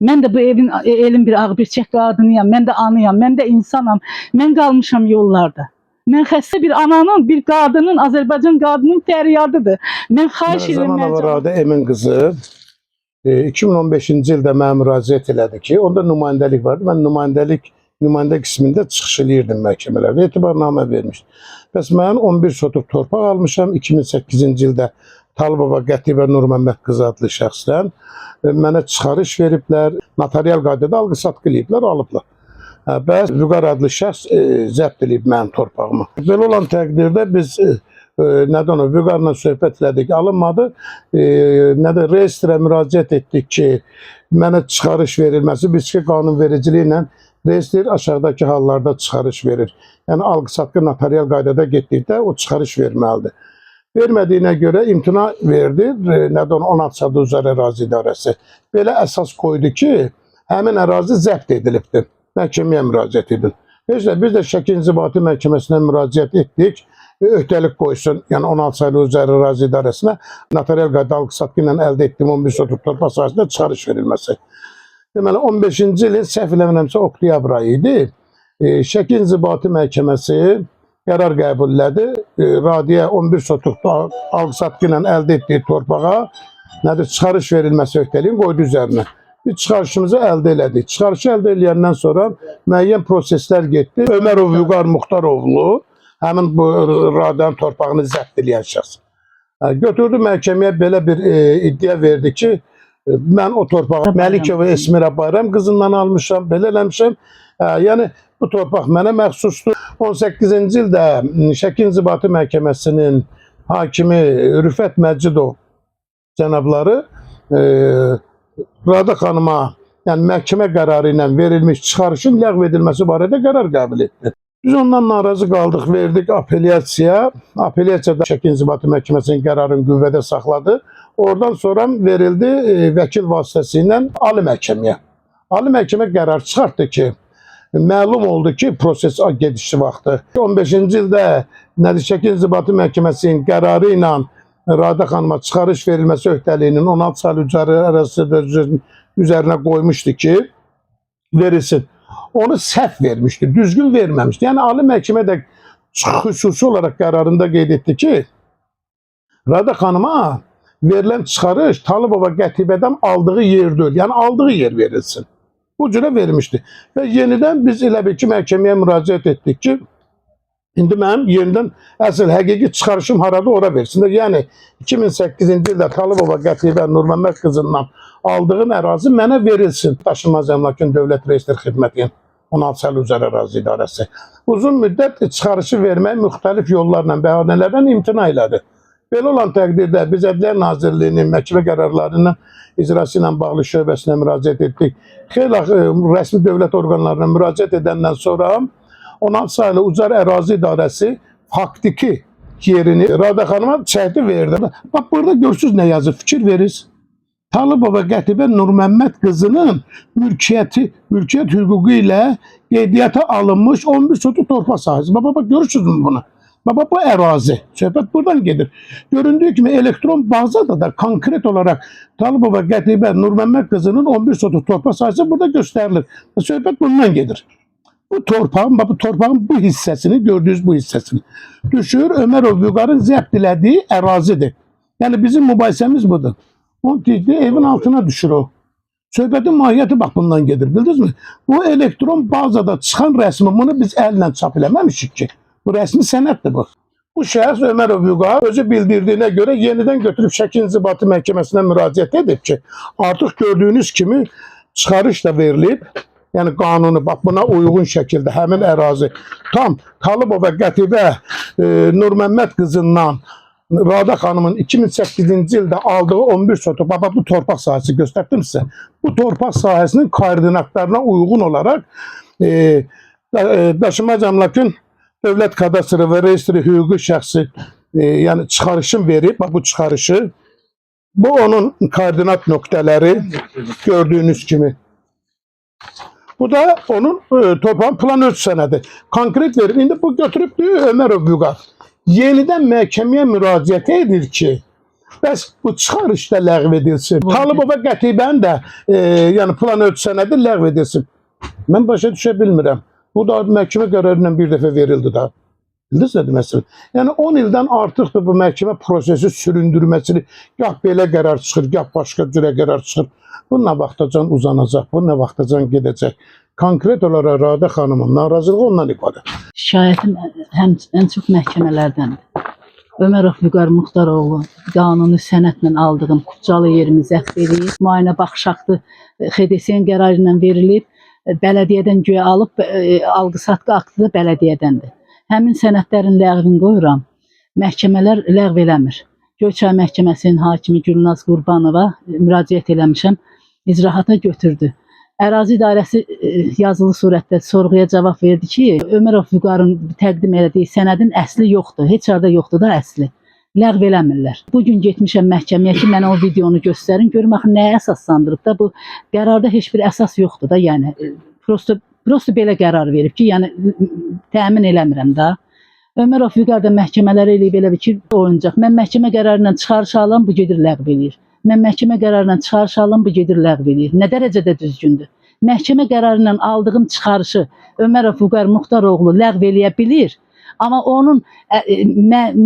Mən də bu elin bir ağbirçək qadınıyam, mən də anıyam, mən də insanam. Mən qalmışam yollarda. Mən xəstə bir ananın, bir qadının, Azərbaycan qadının fəryadıdır. Mən xahiş edirəm. Zamanavaradə Emin qızı 2015-ci ildə mənə müraciət elədi ki, onda nümayəndəlik vardı. Mən nümayəndə qismində çıxış eləyirdim məhkəmələrdə, etibarnamə vermişdim. Bəs mən 11 sotux torpaq almışam 2008-ci ildə Talıbova Qətibə Nurməmməd qızı adlı şəxsdən. Mənə çıxarış veriblər, notarial qaydada alqı-satqı eləyiblər, alıblar. Bəs Vüqar adlı şəxs zəbt eləyib mənim torpağımı. Belə olan təqdirdə biz Vüqarla söhbət elədik, alınmadı. Reyestrə müraciət etdik ki, mənə çıxarış verilməsi, biz ki qanunvericiliyi ilə reyestr aşağıdakı hallarda çıxarış verir. Yəni alqı-satqı notarial qaydada getdikdə o çıxarış verməlidir. Vermədiyinə görə imtina verdi 16 sadə üzər ərazi idarəsi. Belə əsas qoydu ki, həmin ərazi zəbt edilibdir. Məhkəməyə müraciət edin. Biz də Şəki İnzibati Məhkəməsinə müraciət etdik. Öhdəlik qoysun, yəni 16 saylı üzər ərazi idarəsinə notarial qayda alqı-satqı ilə əldə etdiyim 11 sotux torpaq sahəsində çıxarış verilməsi. Deməli 15-ci ilin səhv eləmirəmsə oktyabr ayı idi. Şəki İnzibati Məhkəməsi qərar qəbul elədi. Radiyə 11 sotux alqı-satqı ilə əldə etdiyi torpağa çıxarış verilməsi öhdəliyin qoydu üzərinə. Biz çıxarışımızı əldə elədik. Çıxarışı əldə eləyəndən sonra müəyyən proseslər getdi. Ömərov Vüqar Muxtaroğlu həmin bu radiyanın torpağını zəbt eləyən şəxs götürdü məhkəməyə belə bir iddia verdi ki, mən o torpağı Məlikova Esmirə Bayram qızından almışam, belə eləmişəm. Yəni bu torpaq mənə məxsusdur. 18-ci ildə Şəki İnzibati Məhkəməsinin hakimi Rüfət Məcidov cənabları Rada xanıma, yəni məhkəmə qərarı ilə verilmiş çıxarışın ləğv edilməsi barədə qərar qəbul etdi. Biz ondan narazı qaldıq, verdik apellyasiya. Apellyasiyada Şəki İnzibati Məhkəməsinin qərarını qüvvədə saxladı. Oradan sonra verildi vəkil vasitəsilə Ali Məhkəməyə. Ali Məhkəmə qərar çıxartdı ki, məlum oldu ki, proses gedişi vaxtı 15-ci ildə Şəki İnzibati Məhkəməsinin qərarı ilə Rada xanıma çıxarış verilməsi öhdəliyinin 16 saylı ərazi üzərinə qoymuşdu ki, verilsin. Onu səhv vermişdi, düzgün verməmişdi. Yəni Ali Məhkəmə də xüsusi olaraq qərarında qeyd etdi ki, Rada xanıma verilən çıxarış Talıbova Qətibədən aldığı yer deyil, yəni aldığı yer verilsin. Bu cürə vermişdi. Və yenidən biz elə bir ki, məhkəməyə müraciət etdik ki, indi mənim yenidən əsl həqiqi çıxarışım harada ora versinlər. Yəni 2008-ci ildə Talıbova Qətibə Nurməmməd qızından aldığım ərazi mənə verilsin. Daşınmaz əmlakın Dövlət Reyestr Xidmətinin 16 saylı üzər ərazi idarəsi. Uzun müddət çıxarışı vermək müxtəlif yollarla, bəhanələrdən imtina elədi. Belə olan təqdirdə biz Ədliyyə Nazirliyinin məhkəmə qərarlarının icrası ilə bağlı şöbəsinə müraciət etdik. Xeyli rəsmi dövlət orqanlarına müraciət edəndən sonra 16 saylı üzər ərazi idarəsi faktiki yerini Rada xanıma çəkdi verdi. Bax, burada görürsünüz nə yazır, fikir verirsiniz. Talıbova Qətibə Nurməmməd qızının mülkiyyət hüququ ilə qeydiyyata alınmış 11 sotux torpaq sahəsi. Bax, görürsünüz bunu. Bax, bu ərazi. Söhbət buradan gedir. Göründüyü kimi elektron bazada da konkret olaraq Talıbova Qətibə Nurməmməd qızının 11 sotux torpaq sahəsi burada göstərilir. Söhbət bundan gedir. Bu torpağın bu hissəsini, gördüyünüz bu hissəsini düşür, Ömərov Vüqarın zəbt elədiyi ərazidir. Yəni bizim mübahisəmiz budur. O evin altına düşür o. Söhbətin mahiyyəti bax bundan gedir, bildiniz mi? Bu elektron bazada çıxan rəsmi bunu biz əllə çap eləməmişik ki. Bu rəsmi sənəddir bu. Bu şəxs Ömərov Vüqar özü bildirdiyinə görə yenidən götürüb Şəki İnzibati Məhkəməsinə müraciət edib ki, artıq gördüyünüz kimi çıxarış da verilib. Yəni qanunu bax buna uyğun şəkildə həmin ərazi tam Talıbova Qətibə Nurməmməd qızından Rada xanımın 2008-ci ildə aldığı 11 sotux, bax bu torpaq sahəsi göstərdim sizə. Bu torpaq sahəsinin koordinatlarına uyğun olaraq Daşınmaz Əmlakın Dövlət Kadastru və Reyestri Hüquqi şəxsi yəni çıxarışın verib, bax bu çıxarışı, bu onun koordinat nöqtələri gördüyünüz kimi. Bu da onun torpağın plan ölçü sənədi. Konkret verir. İndi bu götürüb Ömərov Vüqar yenidən məhkəməyə müraciət edir ki, Bəs bu çıxarış da ləğv edilsin. Vallahi. Talıbova qətibən də yəni plan ölçü sənədi ləğv edilsin. Mən başa düşə bilmirəm. Bu da məhkəmə qərarı ilə bir dəfə verildi də. Bildiniz nə deməkdir? Yəni 10 ildən artıqdır bu məhkəmə prosesi süründürməsini. Gah belə qərar çıxır, gah başqa cürə qərar çıxır. Bu nə vaxtacan uzanacaq, bu nə vaxtacan gedəcək. Konkret olaraq Radə xanımın narazılığı ondan ibarət. Şikayətim ən çox məhkəmələrdəndir. Ömərov Vüqar Muxtaroğlu qanuni sənədlə aldığım Kucalı yerimi zəbt edib, müayinə baxış aktı XDS-nin qərarı ilə verilib, bələdiyyədən güya alıb, alqı-satqı aktı da bələdiyyədəndir. Həmin sənədlərin ləğvini qoyuram, məhkəmələr ləğv eləmir. Göyçay məhkəməsinin hakimi Gülnaz Qurbanova müraciət eləmişəm, icrahata götürdü. Ərazi idarəsi yazılı surətdə sorğuya cavab verdi ki, Ömərov Vüqarın təqdim elədiyi sənədin əsli yoxdur, heç arada yoxdur da əsli. Ləğv eləmirlər. Bugün getmişəm məhkəməyə ki, mənə o videonu göstərin, görüm axı nəyə əsaslandırıb da, bu qərarda heç bir əsas yoxdur da, yəni prosto belə qərar verib ki, yəni təmin eləmirəm da. Ömərov Vüqar da məhkəmələri eləyib elə bir ki, oyuncaq. Mən məhkəmə qərarı ilə çıxarış alıram, bu gedir ləğv eləyir. Mən məhkəmə qərarı ilə çıxarış alıram, bu gedir ləğv eləyir. Nə dərəcədə düzgündür? Məhkəmə qərarı ilə aldığım çıxarışı Ömərov Vüqar Muxtaroğlu ləğv eləyə bilir. Amma onun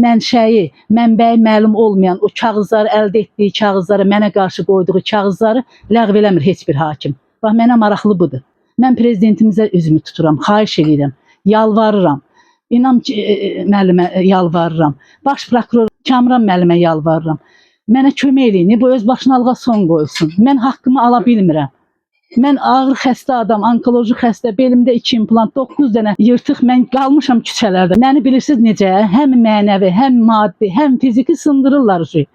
mənşəyi, mənbəyi məlum olmayan o kağızları, əldə etdiyi kağızları, mənə qarşı qoyduğu kağızları ləğv eləmir heç bir hakim. Bax, mənə maraqlı budur. Mən prezidentimizə üzümü tuturam, xahiş edirəm, yalvarıram. İnam müəllimə yalvarıram. Baş prokuror Kamran müəllimə yalvarıram. Mənə kömək eləyin, bu öz başınalığa son qoyulsun. Mən haqqımı ala bilmirəm. Mən ağır xəstə adam, onkoloji xəstə, belimdə 2 implant, 9 dənə yırtıq, mən qalmışam küçələrdə. Məni bilirsiniz necə? Həm mənəvi, həm maddi, həm fiziki sındırırlar şey.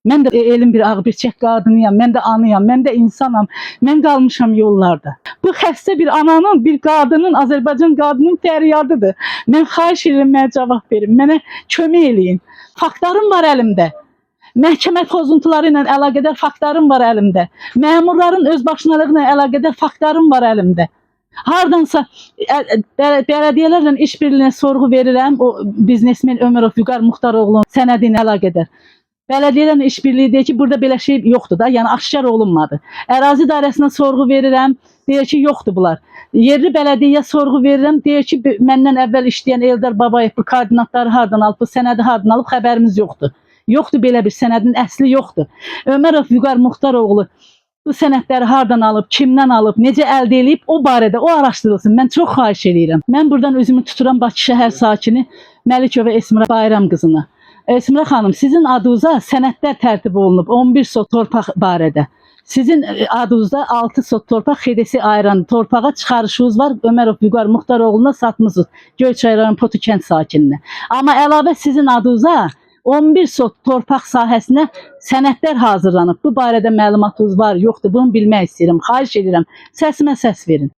Mən də elin bir ağbirçək qadınıyam, mən də anıyam, mən də insanam. Mən qalmışam yollarda. Bu xəstə bir ananın, bir qadının, Azərbaycan qadının fəryadıdır. Mən xahiş edirəm, mənə cavab verin, mənə kömək eləyin. Faktlarım var əlimdə. Məhkəmə pozuntuları ilə əlaqədar faktlarım var əlimdə. Məmurların öz başınalığı ilə əlaqədar faktlarım var əlimdə. Hardansa bələdiyyələrlə işbirliyinə sorğu verirəm, o biznesmen Ömərov Vüqar Muxtaroğlu'nun sənədi ilə əlaqədar. Belediyelerin işbirliği deyir ki, burada belə şey yoxdur da, yəni aşkar olunmadı. Ərazi idarəsinə sorğu verirəm, deyir ki, yoxdur bunlar. Yerli bələdiyyəyə sorğu verirəm, deyir ki, məndən əvvəl işləyən Eldar Babayev bu koordinatları hardan alıb, bu sənədi hardan alıb, xəbərimiz yoxdur. Yoxdur belə bir sənədin əsli yoxdur. Ömərov Vüqar Muxtaroğlu bu sənədləri hardan alıb, kimdən alıb, necə əldə edib, o barədə o araşdırılsın. Mən çox xahiş edirəm. Mən buradan özümü tuturam Bakı şəhər sakini Məlikova Esmira Bayram qızına. Esmira xanım, sizin adınıza sənədlər tərtib olunub 11 sot torpaq barədə. Sizin adınızda 6 sot torpaq XDS ayıran torpağa çıxarışınız var. Ömərov Vüqar Muxtaroğlu'na satmısınız. Göyçay rayon Potu kənd sakininə. Amma əlavə sizin adınıza 11 sot torpaq sahəsinə sənədlər hazırlanıb. Bu barədə məlumatınız var, yoxdur. Bunu bilmək istəyirəm. Xahiş edirəm. Səsimə səs verin.